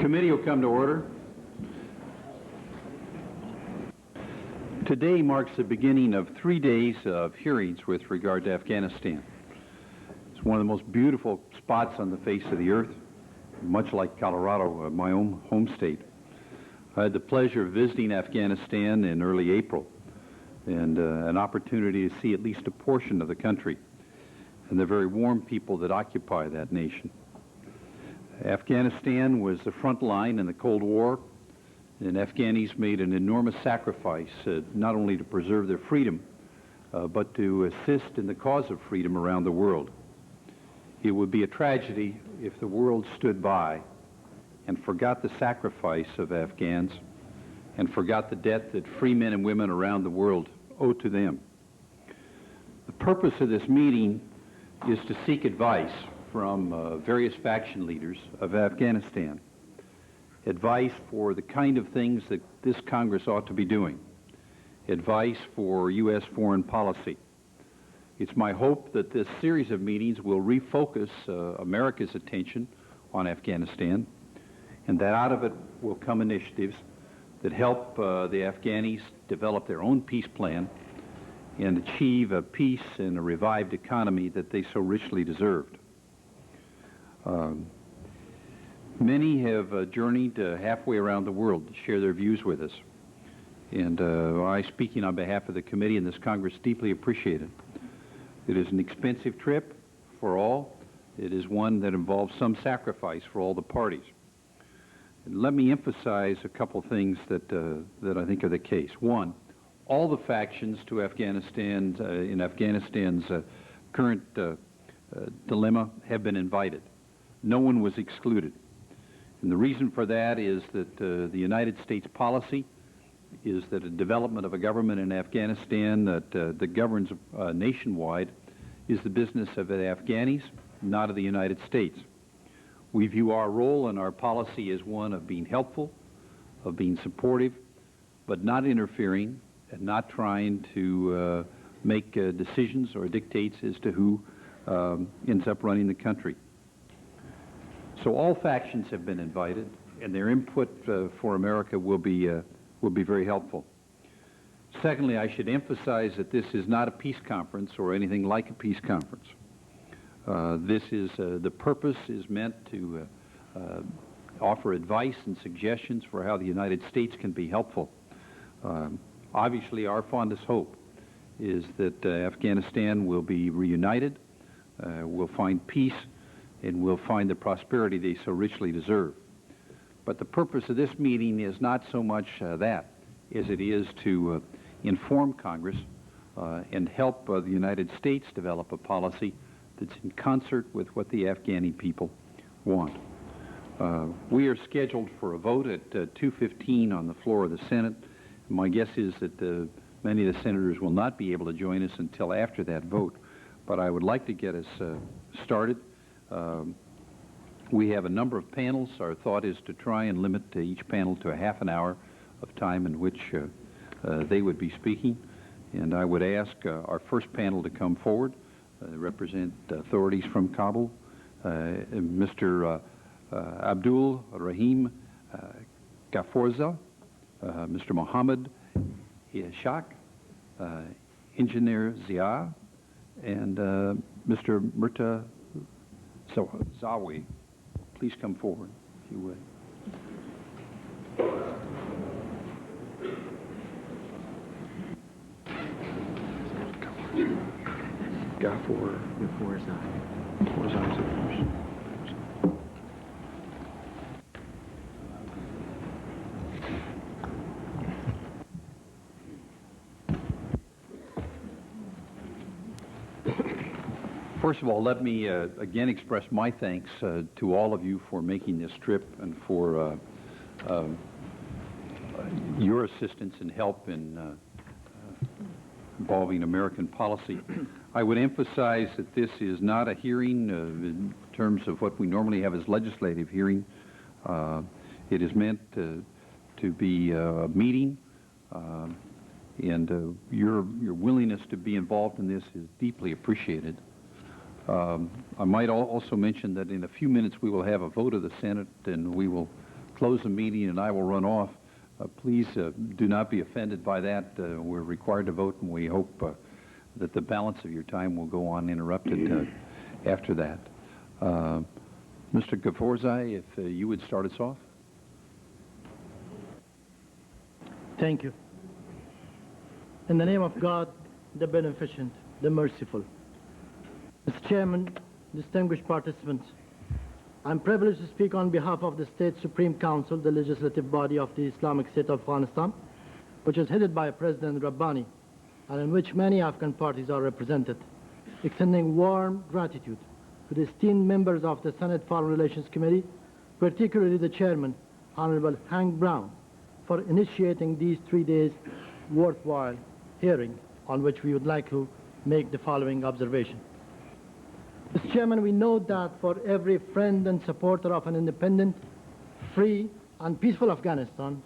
Committee will come to order. Today marks the beginning of 3 days of hearings with regard to Afghanistan. It's one of the most beautiful spots on the face of the earth, much like Colorado, my own home state. I had the pleasure of visiting Afghanistan in early April and an opportunity to see at least a portion of the country and the very warm people that occupy that nation. Afghanistan was the front line in the Cold War, and Afghanis made an enormous sacrifice, not only to preserve their freedom, but to assist in the cause of freedom around the world. It would be a tragedy if the world stood by and forgot the sacrifice of Afghans and forgot the debt that free men and women around the world owe to them. The purpose of this meeting is to seek advice from various faction leaders of Afghanistan, advice for the kind of things that this Congress ought to be doing, advice for U.S. foreign policy. It's my hope that this series of meetings will refocus America's attention on Afghanistan, and that out of it will come initiatives that help the Afghanis develop their own peace plan and achieve a peace and a revived economy that they so richly deserved. Many have journeyed halfway around the world to share their views with us. And I, speaking on behalf of the committee and this Congress, deeply appreciate it. It is an expensive trip for all. It is one that involves some sacrifice for all the parties. And let me emphasize a couple things that I think are the case. One, all the factions to Afghanistan, in Afghanistan's current dilemma have been invited. No one was excluded. And the reason for that is that the United States policy is that a development of a government in Afghanistan that governs nationwide is the business of the Afghanis, not of the United States. We view our role and our policy as one of being helpful, of being supportive, but not interfering and not trying to make decisions or dictates as to who ends up running the country. So all factions have been invited, and their input for America will be very helpful. Secondly, I should emphasize that this is not a peace conference or anything like a peace conference. The purpose is meant to offer advice and suggestions for how the United States can be helpful. Obviously, our fondest hope is that Afghanistan will be reunited, will find peace, and will find the prosperity they so richly deserve. But the purpose of this meeting is not so much that, as it is to inform Congress and help the United States develop a policy that's in concert with what the Afghani people want. We are scheduled for a vote at 2:15 on the floor of the Senate. My guess is that many of the senators will not be able to join us until after that vote, but I would like to get us started. We have a number of panels. Our thought is to try and limit each panel to a half an hour of time in which they would be speaking. And I would ask our first panel to come forward, represent authorities from Kabul, Mr. Abdul Rahim Ghafoorzai, Mr. Mohammed Ishaq, Engineer Zia, and Mr. Murta Zawi. Please come forward, if you would. Ghafoorzai. First of all, let me again express my thanks to all of you for making this trip and for your assistance and help in involving American policy. I would emphasize that this is not a hearing in terms of what we normally have as legislative hearing. It is meant to be a meeting, and your willingness to be involved in this is deeply appreciated. I might also mention that in a few minutes we will have a vote of the Senate, and we will close the meeting and I will run off. Please do not be offended by that. We're required to vote, and we hope that the balance of your time will go on uninterrupted after that. Mr. Ghafoorzai, if you would start us off. Thank you. In the name of God, the Beneficent, the Merciful. Mr. Chairman, distinguished participants, I'm privileged to speak on behalf of the State Supreme Council, the legislative body of the Islamic State of Afghanistan, which is headed by President Rabbani, and in which many Afghan parties are represented, extending warm gratitude to the esteemed members of the Senate Foreign Relations Committee, particularly the chairman, Honorable Hank Brown, for initiating these 3 days worthwhile hearing, on which we would like to make the following observation. Mr. Chairman, we know that for every friend and supporter of an independent, free, and peaceful Afghanistan,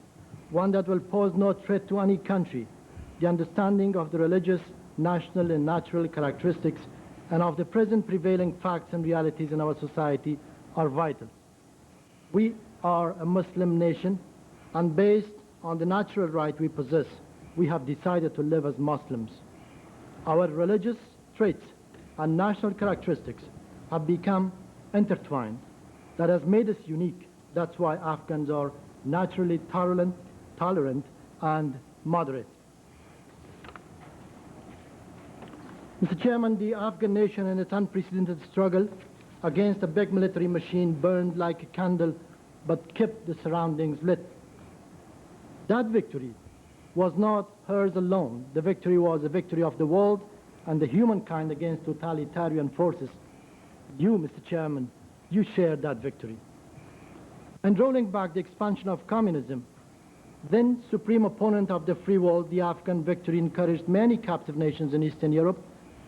one that will pose no threat to any country, the understanding of the religious, national, and natural characteristics and of the present prevailing facts and realities in our society are vital. We are a Muslim nation, and based on the natural right we possess, we have decided to live as Muslims. Our religious traits and national characteristics have become intertwined. That has made us unique. That's why Afghans are naturally tolerant and moderate. Mr. Chairman, the Afghan nation in its unprecedented struggle against a big military machine burned like a candle but kept the surroundings lit. That victory was not hers alone. The victory was a victory of the world and the humankind against totalitarian forces. You, Mr. Chairman, you shared that victory. And rolling back the expansion of communism, then supreme opponent of the free world, the Afghan victory encouraged many captive nations in Eastern Europe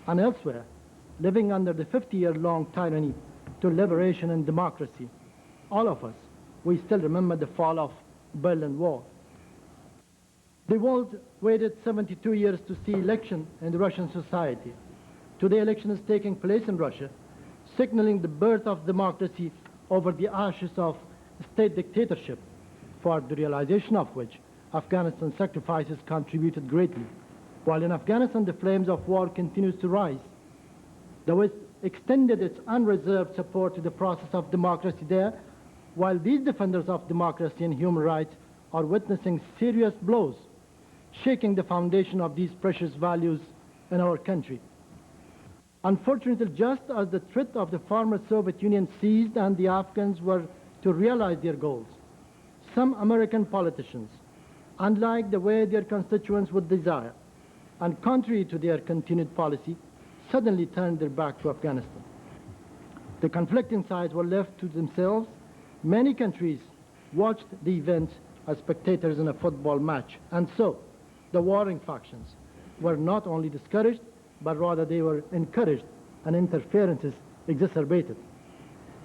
and elsewhere, living under the 50-year-long tyranny, to liberation and democracy. All of us, we still remember the fall of Berlin Wall. The world waited 72 years to see election in the Russian society. Today, election is taking place in Russia, signaling the birth of democracy over the ashes of state dictatorship, for the realization of which Afghanistan's sacrifices contributed greatly. While in Afghanistan the flames of war continues to rise, the West extended its unreserved support to the process of democracy there, while these defenders of democracy and human rights are witnessing serious blows, shaking the foundation of these precious values in our country. Unfortunately, just as the threat of the former Soviet Union ceased and the Afghans were to realize their goals, some American politicians, unlike the way their constituents would desire, and contrary to their continued policy, suddenly turned their back to Afghanistan. The conflicting sides were left to themselves. Many countries watched the events as spectators in a football match, and so the warring factions were not only discouraged, but rather they were encouraged and interferences exacerbated.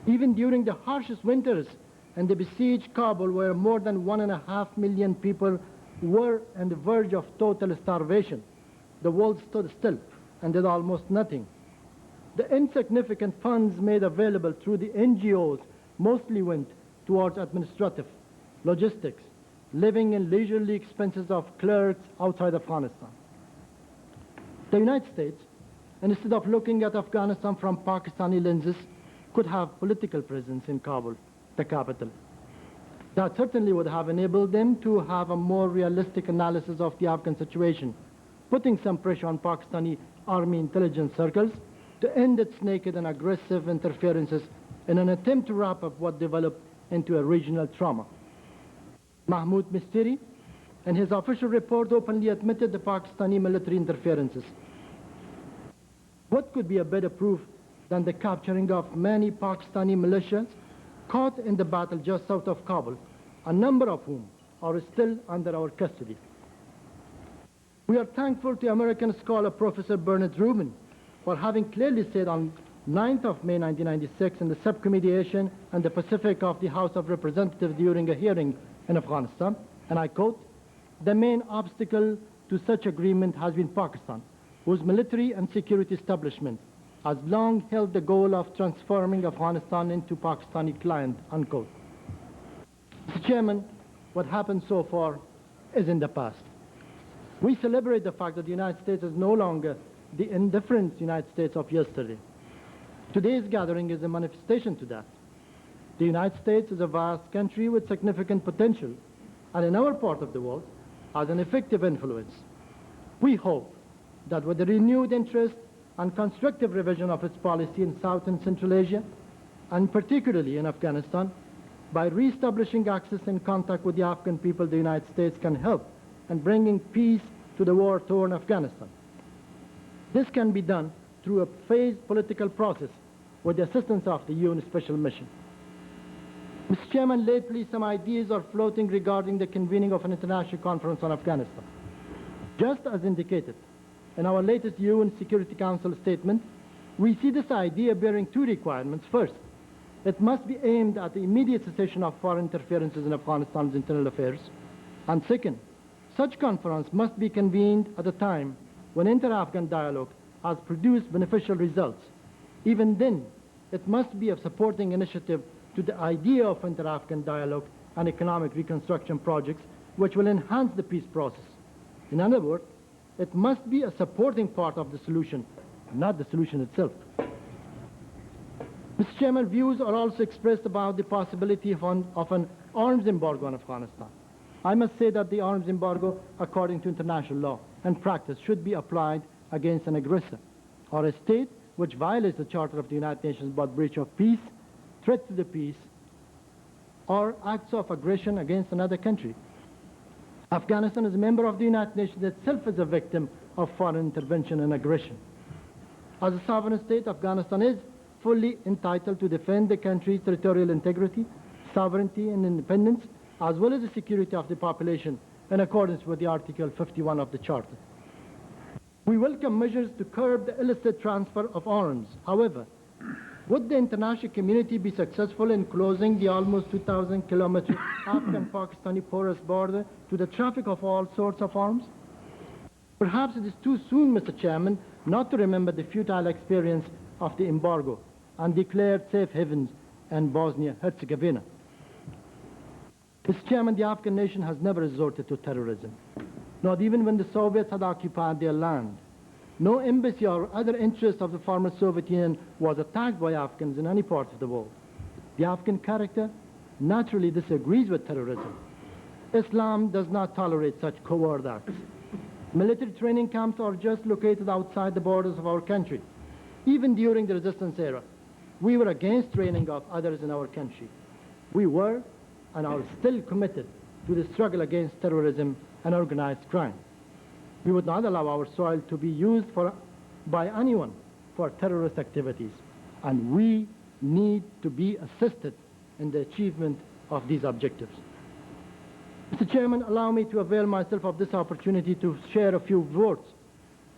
Even during the harshest winters in the besieged Kabul, where more than 1.5 million people were on the verge of total starvation, the world stood still and did almost nothing. The insignificant funds made available through the NGOs mostly went towards administrative, logistics, living and leisurely expenses of clerks outside Afghanistan. The United States, instead of looking at Afghanistan from Pakistani lenses, could have political presence in Kabul, the capital. That certainly would have enabled them to have a more realistic analysis of the Afghan situation, putting some pressure on Pakistani army intelligence circles to end its naked and aggressive interferences in an attempt to wrap up what developed into a regional trauma. Mahmoud Misteri, in his official report, openly admitted the Pakistani military interferences. What could be a better proof than the capturing of many Pakistani militias caught in the battle just south of Kabul, a number of whom are still under our custody? We are thankful to American scholar Professor Bernard Rubin for having clearly said on 9th of May 1996 in the Subcommittee Asian and the Pacific of the House of Representatives during a hearing in Afghanistan, and I quote, "The main obstacle to such agreement has been Pakistan, whose military and security establishment has long held the goal of transforming Afghanistan into Pakistani client," unquote. Mr. Chairman, what happened so far is in the past. We celebrate the fact that the United States is no longer the indifferent United States of yesterday. Today's gathering is a manifestation to that. The United States is a vast country with significant potential, and in our part of the world, has an effective influence. We hope that with the renewed interest and constructive revision of its policy in South and Central Asia, and particularly in Afghanistan, by reestablishing access and contact with the Afghan people, the United States can help in bringing peace to the war-torn Afghanistan. This can be done through a phased political process with the assistance of the UN Special Mission. Mr. Chairman, lately some ideas are floating regarding the convening of an international conference on Afghanistan. Just as indicated in our latest UN Security Council statement, we see this idea bearing two requirements. First, it must be aimed at the immediate cessation of foreign interferences in Afghanistan's internal affairs. And second, such conference must be convened at a time when inter-Afghan dialogue has produced beneficial results. Even then, it must be a supporting initiative to the idea of inter-Afghan dialogue and economic reconstruction projects which will enhance the peace process. In other words, it must be a supporting part of the solution, not the solution itself. Mr. Chairman, views are also expressed about the possibility of an arms embargo on Afghanistan. I must say that the arms embargo, according to international law and practice, should be applied against an aggressor or a state which violates the Charter of the United Nations about breach of peace, threat to the peace, or acts of aggression against another country. Afghanistan is a member of the United Nations itself is a victim of foreign intervention and aggression. As a sovereign state, Afghanistan is fully entitled to defend the country's territorial integrity, sovereignty, and independence, as well as the security of the population in accordance with the Article 51 of the Charter. We welcome measures to curb the illicit transfer of arms. However, would the international community be successful in closing the almost 2,000-kilometer Afghan-Pakistani porous border to the traffic of all sorts of arms? Perhaps it is too soon, Mr. Chairman, not to remember the futile experience of the embargo and declared safe havens in Bosnia-Herzegovina. Mr. Chairman, the Afghan nation has never resorted to terrorism, not even when the Soviets had occupied their land. No embassy or other interest of the former Soviet Union was attacked by Afghans in any part of the world. The Afghan character naturally disagrees with terrorism. Islam does not tolerate such coward acts. Military training camps are just located outside the borders of our country. Even during the resistance era, we were against training of others in our country. We were and are still committed to the struggle against terrorism and organized crime. We would not allow our soil to be used by anyone for terrorist activities, and we need to be assisted in the achievement of these objectives. Mr. Chairman, allow me to avail myself of this opportunity to share a few words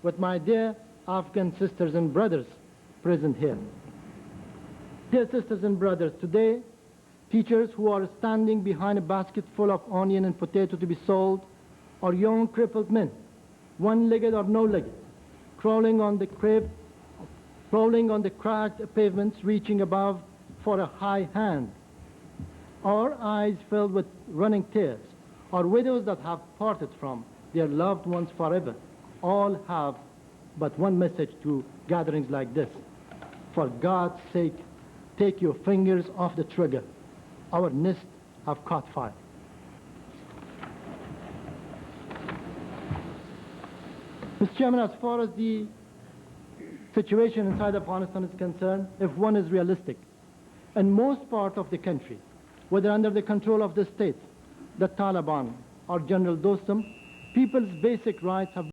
with my dear Afghan sisters and brothers present here. Dear sisters and brothers, today, teachers who are standing behind a basket full of onion and potato to be sold are young crippled men, one-legged or no-legged, crawling on the cracked pavements, reaching above for a high hand, or eyes filled with running tears, or widows that have parted from their loved ones forever. All have but one message to gatherings like this: for God's sake, take your fingers off the trigger. Our nests have caught fire. Mr. Chairman, as far as the situation inside Afghanistan is concerned, if one is realistic, in most parts of the country, whether under the control of the state, the Taliban, or General Dostum, people's basic rights have